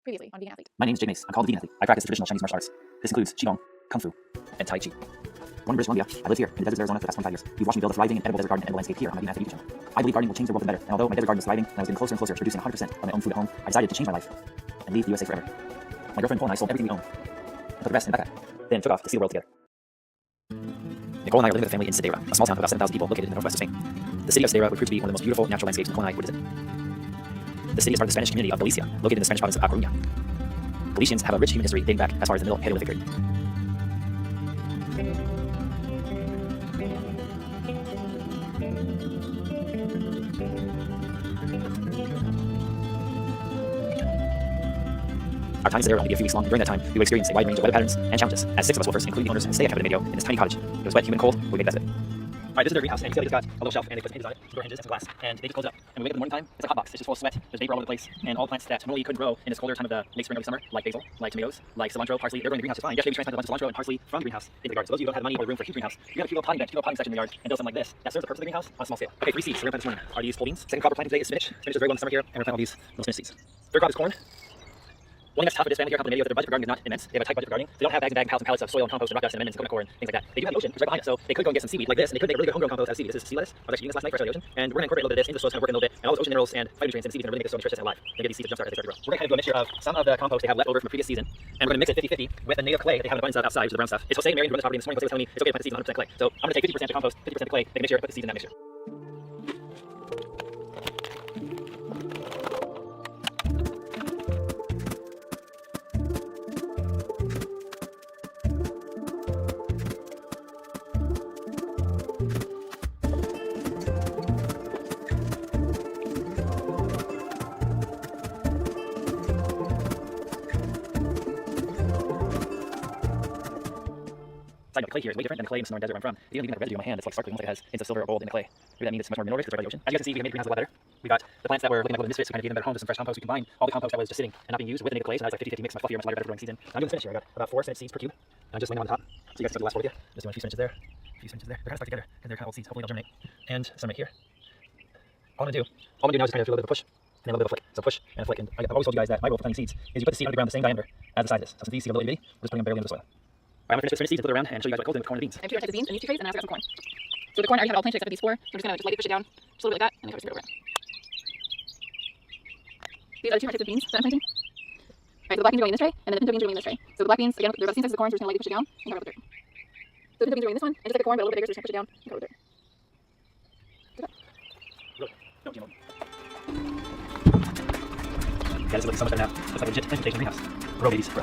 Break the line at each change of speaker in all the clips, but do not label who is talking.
Previously on Vegan Athlete.
My name is Jay Mace. I'm called the Vegan Athlete. I practice traditional Chinese martial arts. This includes Qigong, Kung Fu, and Tai Chi. Born in British Columbia, I live here in the deserts of Arizona for the past 25 years. You've watched me build a thriving and edible desert garden and landscape here on my Vegan Athlete YouTube channel. I believe gardening will change the world for the better, and although my desert garden was thriving and I was getting closer and closer to producing 100% of my own food at home, I decided to change my life and leave the USA forever. My girlfriend Nicole and I sold everything we owned and put the rest in a backpack, then took off to see the world together. Nicole and I are living with a family in Cedeira, a small town of about 7,000 people located in the northwest of Spain. The city of Cedeira would prove to be one of the most beautiful natural landscapes Nicole and I would visit. The city is part of the Spanish community of Galicia, located in the Spanish province of A Coruña. Galicians have a rich human history dating back as far as the Middle Paleolithic period. Our time is there only be a few weeks long, and during that time, we will experience a wide range of weather patterns and challenges, as 6 of us wolfers, including the owners, stay at cabin video in this tiny cottage. It was wet, humid, and cold, but we made the best of it. Alright, this is their greenhouse, and you see they just got a little shelf, and they put some hinges on it, some door hinges, and some glass, and they just close it up. And we wake up in the morning time, it's like a hot box, it's just full of sweat, there's vapor all over the place, and all the plants that normally couldn't grow in this colder time of the late spring, early summer, like basil, like tomatoes, like cilantro, parsley, they're growing in the greenhouse just fine. Yesterday we transplanted a bunch of cilantro and parsley from the greenhouse into the garden. So those of you who don't have money or room for a huge greenhouse, you have a cute little potting bench, cute little potting section in the yard, and build something like this. That serves the purpose of the greenhouse on a small scale. Okay, 3 seeds, so we're gonna plant this morning are these whole beans. Second crop we're planting today is spinach. Spinach is very well in the summer here, and we're planting all these little spinach seeds. Third crop is corn. One thing that's tough with this family here, complemented with their budget for gardening is not immense. They have a tight budget for gardening. They don't have bags and bags and pallets of soil and compost and rock dust and amendments and coconut coir and things like that. They do have an ocean, which is right behind us, so they could go and get some seaweed like this, and they could make really good homegrown compost out of seaweed. This is sea lettuce. I was actually eating this last night fresh out of the ocean, and we're gonna incorporate a little bit of this into the soil, kind of working a little bit, and all those ocean minerals and vitamin nutrients and seeds are really make the soil nutritious and alive. They give these seeds a jumpstart as they start to grow. We're gonna kind of do a mixture of some of the compost they have left over from the previous season, and we're gonna mix it 50-50 with the native clay that they have an abundance of outside, which is the brown stuff. It's Jose and Marion who run this property, and this morning Jose was telling me it's okay to plant the seeds on 100% clay. So I'm gonna take 50% of compost, 50% of clay, make a mixture, put the seeds in that mixture. Side note, the clay here is way different than the clay in the Sonoran Desert where I'm from. It doesn't even have residue on my hand. It's like sparkly, almost like it has hints of silver or gold in the clay. Maybe that means it's much more mineral rich because it's right by the ocean. As you guys can see, we made the greenhouse a lot better. We got the plants that were looking like little misfits, so we kind of gave them a better home to some fresh compost. We combined all the compost that was just sitting and not being used with the native clay, so now it's like 50-50 mix, much fluffier, much lighter, better growing seeds in. Now I'm doing the spinach here. I got about 4 spinach seeds per cube. And I'm just laying them on the top, so you guys can see the last 4 with you. Just doing a few spinaches there, a few spinaches there. They're kind of stuck together, and they're kind of old seeds. Hopefully they'll germinate. And some right here. All I'm gonna do now is just kind of do a little bit of a push and then a little bit of a flick. So push and a flick. And I've always told you guys that my rule for planting seeds is you put the seed on the ground the same diameter as the side is. So since these seeds are a little itty, we're just putting them barely into the soil. I'm gonna finish with spinach seeds and flip it around and show you guys what goes in with corn and beans.
I have 2 different types of beans in these 2 trays, and I also got some corn. So the corn I already have it all planted except for these 4. So I'm just gonna just lightly push it down, just a little bit like that, and then cover it over. These are the 2 different types of beans that I'm planting. Alright, so the black beans are going in this tray, and then the pinto beans are going in this tray. So the black beans, again, they're about the same size as the corn, so we're just gonna lightly push it down and cover it with dirt. So the pinto beans are going in this one, and just like the corn, but a little bit bigger, so we're just gonna push it down and cover it with dirt.
Yeah, this looks so much better now. Looks like a legit plantation greenhouse. Grow babies, grow.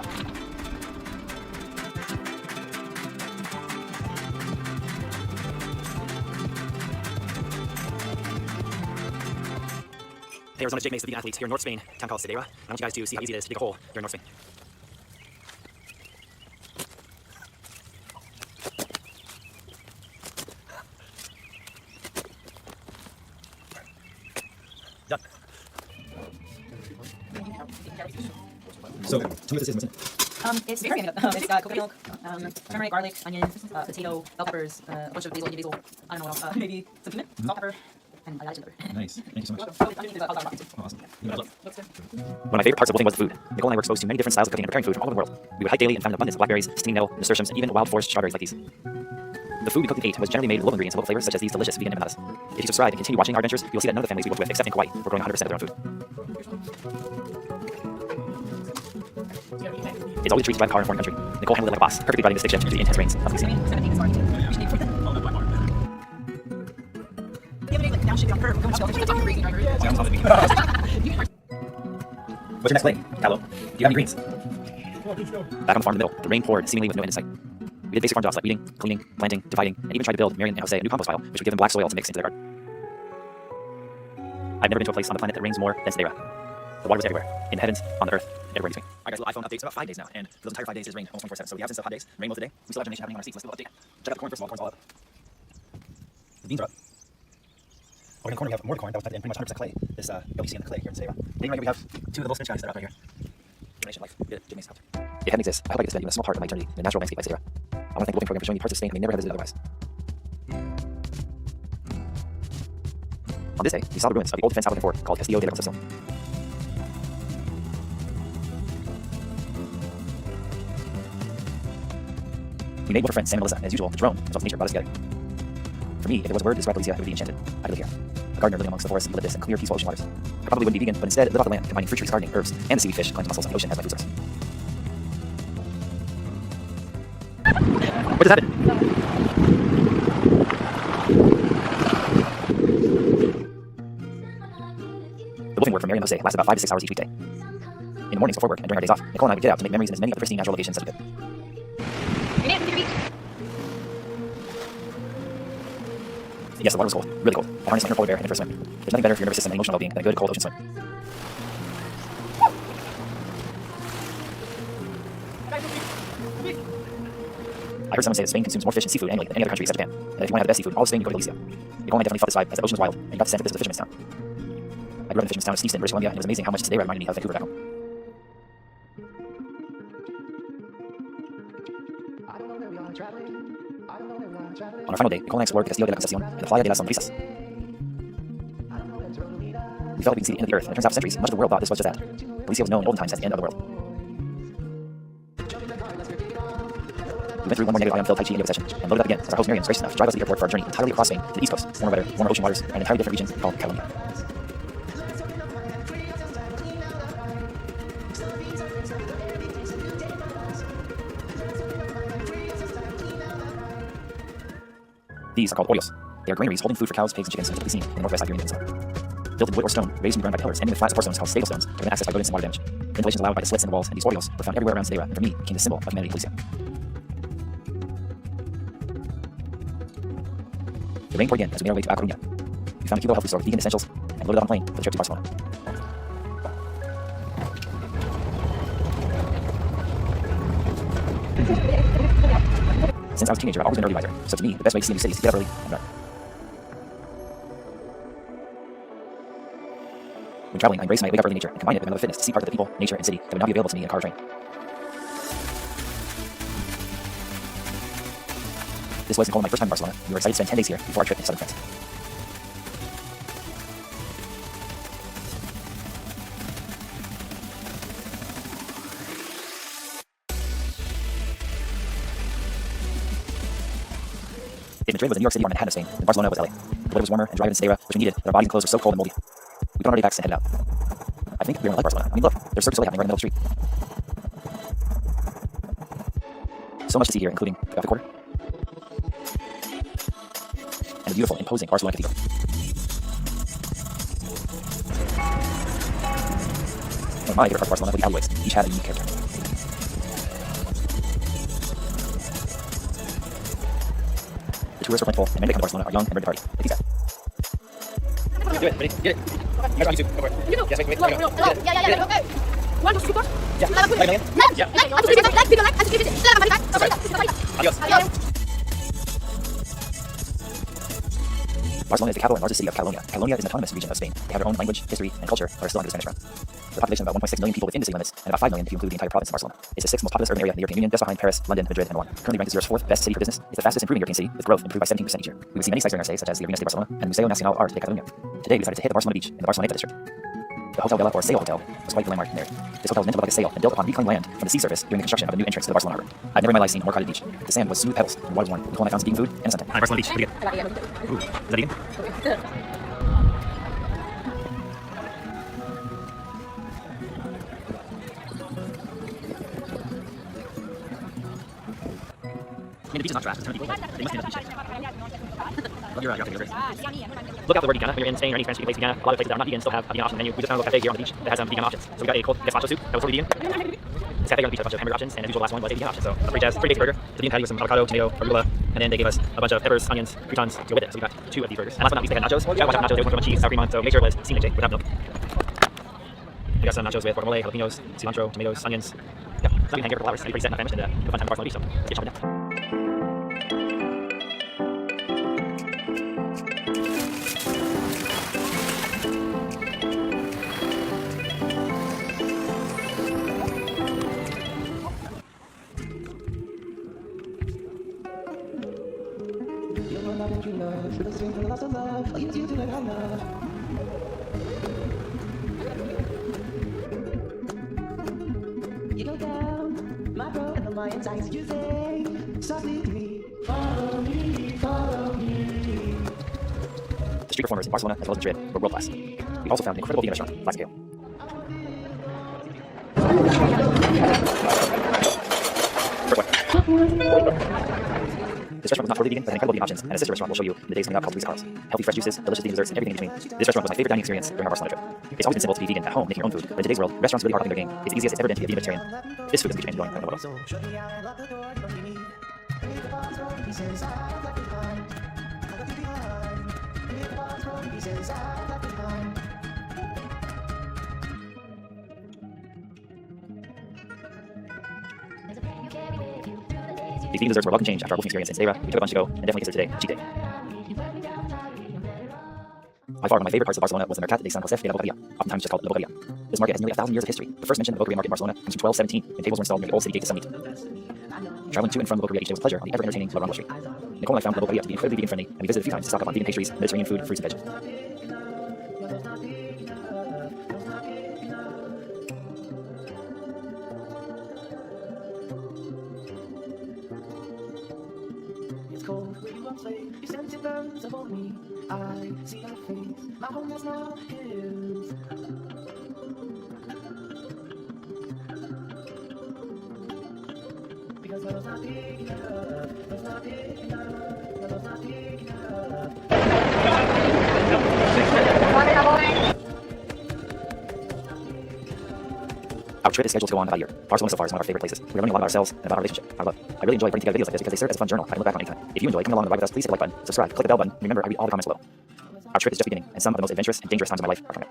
Hey, Arizona's Jake Mace, the Vegan Athlete, here in North Spain, a town called Cedeira. I want you guys to see how easy it is to dig a hole here in North Spain. Done. So, tell me what this is, what's in it?
It's very good. It's got coconut milk, turmeric, garlic, onion, potato, bell peppers, a bunch of basil, Indian basil. I don't know what else. Maybe some cumin, salt, pepper, and I got it.
Nice. Thank you so much. Awesome.
One
One of my favorite parts of wolfing was the food. Nicole and I were exposed to many different styles of cooking and preparing food from all over the world. We would hike daily and find an abundance of blackberries, stinging nettle, nasturtiums, and even wild forest strawberries like these. The food we cooked and ate was generally made with local ingredients and local flavors such as these delicious vegan empanadas. If you subscribe and continue watching our adventures, you will see that none of the families we worked with, except in Kauai, were growing 100% of their own food. It's always a treat to drive a car in a foreign country. Nicole handled it like a boss, perfectly riding the stick shift through the intense rains of Louisiana. What's your next play, Callow? Do you have any greens? Back on the farm in the middle, the rain poured, seemingly with no end in sight. We did basic farm jobs like weeding, cleaning, planting, dividing, and even tried to build Marion and Jose a new compost pile, which would give them black soil to mix into their garden. I've never been to a place on the planet that rains more than Cedeira. The water was everywhere, in the heavens, on the earth, everywhere in between. Alright guys, little iPhone updates. About 5 days now, and for those entire 5 days it's rained almost 24/7. So the absence of hot days, rain most of the day. We still have germination happening on our seeds. Let's do a little update. Check out the corn first of all. Corn's all up. The beans are up. Oh, in the corn we have more corn that was planted in pretty much 100% clay. This LBC and the clay here in Cedeira. Then right here we have 2 of the little spinach guys that are up right here. Generation life. Good. Jimmy out. If heaven exists, I hope I get to spend even a small part of my eternity in the natural landscape by Cedeira. I want to thank the Wolfing Program for showing me parts of Spain I may never have visited otherwise. On this day, we saw the ruins of the old defense Salvador fort called Castillo de la Concepcion. We made for friends Sam and Melissa, and as usual, the drone was what nature brought us together. For me, if there was a word to describe Alicia, it would be enchanted. I live here. A gardener living amongst the forests, eucalyptus, and clear, peaceful ocean waters. I probably wouldn't be vegan, but instead live off the land, combining fruit trees, gardening, herbs, and the seaweed fish, climbing mussels, and the ocean as my food source. What just happened? The wolfing work from Miriam Jose lasts about 5 to 6 hours each weekday. In the mornings before work and during our days off, Nicole and I would get out to make memories in as many of the pristine natural locations as we could. Yes, the water was cold, really cold. I harnessed my inner polar bear in the first swim. There's nothing better for your nervous system and emotional well-being than a good cold ocean swim. I heard someone say that Spain consumes more fish and seafood annually than any other country except Japan. And if you want to have the best seafood in all of Spain, you go to Galicia. Nicole and I definitely felt this vibe as the ocean was wild, and you got the sense that this was a fisherman's town. I grew up in the fisherman's town of Steveston, British Columbia, and it was amazing how much today reminded me of Vancouver back home. On our final day, Nicole and I explored the Castillo de la Concepcion and the Playa de las Sonrisas. We felt like we could see the end of the earth, and it turns out for centuries, much of the world thought this was just that. Galicia was known in olden times as the end of the world. We went through one more negative ion-filled Tai Chi yoga session, and loaded up again as our host Miriam was gracious enough to drive us to the airport for our journey entirely across Spain to the east coast, warmer weather, warmer ocean waters, and an entirely different region called Catalonia. These are called hoyos. They are granaries holding food for cows, pigs, and chickens, typically seen in the northwest Iberian Peninsula. Built in wood or stone, raised from the ground by pillars, ending with flat support stones called staple stones, given access by rodents and water damage. Ventilations allowed by the slits in the walls, and these hoyos were found everywhere around Cedera, and for me, became the symbol of humanity in Galicia. The rain poured again as we made our way to A Coruña. We found a cute little health food store with vegan essentials, and loaded on a plane for the trip to Barcelona. Since I was a teenager, I've always been an early riser, so to me, the best way to see a new city is to get up early and run. When traveling, I embrace my wake up early nature and combine it with my love of fitness to see parts of the people, nature, and city that would not be available to me in a car or train. This was Nicole and my first time in Barcelona. We were excited to spend 10 days here before our trip to southern France. If Madrid was a New York City or Manhattan of Spain, then Barcelona was LA. The weather was warmer and drier than Cedera, which we needed, but our bodies and clothes were so cold and moldy. We put on our day packs and headed out. I think we were like Barcelona. I mean, look, there's Cirque du Soleil happening right in the middle of the street. So much to see here, including the Gothic Quarter and the beautiful, imposing Barcelona Cathedral. One of my favorite parts of Barcelona were the alleyways. Each had a unique character. Tourists were plentiful, and many that come to Barcelona are young and ready to party. Like these guys. Do it, ready? Get it. You guys are on YouTube. Go for it. Yes, wait.
Yeah. Okay. One, two, three, four.
Yeah. Like a million? Adios. Barcelona is the capital and largest city of Catalonia. Catalonia is an autonomous region of Spain. They have their own language, history, and culture, but are still under the Spanish crown. The population of about 1.6 million people within the city limits, and about 5 million if you include the entire province of Barcelona. It's the 6th most populous urban area in the European Union, just behind Paris, London, Madrid, and Milan. Currently ranked as Europe's 4th best city for business, it's the fastest improving European city, with growth improved by 17% each year. We would see many sites during our stay, such as the Arenas de Barcelona and Museo Nacional Art de Catalunya. Today we decided to hit the Barcelona beach in the Barceloneta district. The Hotel Vela, or Sail Hotel, was quite the landmark in there. This hotel was meant to look like a sail and built upon reclaimed land from the sea surface during the construction of a new entrance to the Barcelona harbor. I've never in my life seen a more crowded beach. The sand was smooth pebbles, and the water was warm. Nicole and I found some vegan food and a suntan. Hi, Barcelona Beach. Pretty good. Ooh, is that vegan? I mean, the beach is not trash. There's a ton of people. They must be in the beach. Love your outfit, look out the word vegan when you're in Spain or any French-speaking place. Vegan. A lot of places that are not vegan still have a vegan option on the menu. We just found a little cafe here on the beach that has some vegan options. So we got a cold gazpacho soup that was totally vegan. This cafe on the beach had a bunch of hamburger options, and the usual last one was a vegan option. So a pretty basic burger. The vegan patty with some avocado, tomato, arugula, and then they gave us a bunch of peppers, onions, croutons to go with it. So we got 2 of these burgers. And last but not least, they had nachos. We got nachos. They were cheese, sour cream on, so make sure it was seasoned with without milk. We got some nachos with guacamole, jalapenos, cilantro, tomatoes, onions. Yeah, so we can hang here for hours. I'd be pretty set, not famished, and have a fun time at Barcelona Beach. So get chopping down.
You go down, my road, and the my insides. You say, softly to me, follow me, follow me.
The street performers in Barcelona as well as Madrid were world class. We also found an incredible vegan restaurant, Flaxo. This restaurant was not totally vegan, but an incredible vegan options, and a sister restaurant will show you in the days coming up called Luis Carlos. Healthy fresh juices, delicious vegan desserts, and everything in between. This restaurant was my favorite dining experience during our Barcelona trip. It's always been simple to be vegan at home, making your own food, but in today's world, restaurants really are upping their game. It's the easiest it's ever been to be a vegan vegetarian. This food is enjoying like no one else. These vegan desserts were a welcome change after our wolfing experience in Sedeira. We took a bunch to go, and definitely consider today a cheat day. By far, one of my favorite parts of Barcelona was the Mercat de Sant Josep de la Boqueria, oftentimes just called La Boqueria. This market has nearly 1,000 years of history. The first mention of the Boqueria market in Barcelona comes from 1217, when tables were installed near the old city gate to sell meat. Traveling to and from the Boqueria each day was a pleasure on the ever-entertaining La Rambla Street. Nicole and I found La Boqueria to be incredibly vegan-friendly, and we visited a few times to stock up on vegan pastries, Mediterranean food, fruits, and veg.
Cold where you won't play, you sent it burns above me. I see your face, my home is now his. Because love's not big enough, love's not big enough, love's not big enough.
Our trip is scheduled to go on about a year. Barcelona so far is one of our favorite places. We're learning a lot about ourselves and about our relationship, our love. I really enjoy putting together videos like this because they serve as a fun journal I can look back on anytime. If you enjoy coming along the ride with us, please hit the like button, subscribe, click the bell button, and remember I read all the comments below. Our trip is just beginning, and some of the most adventurous and dangerous times of my life are coming.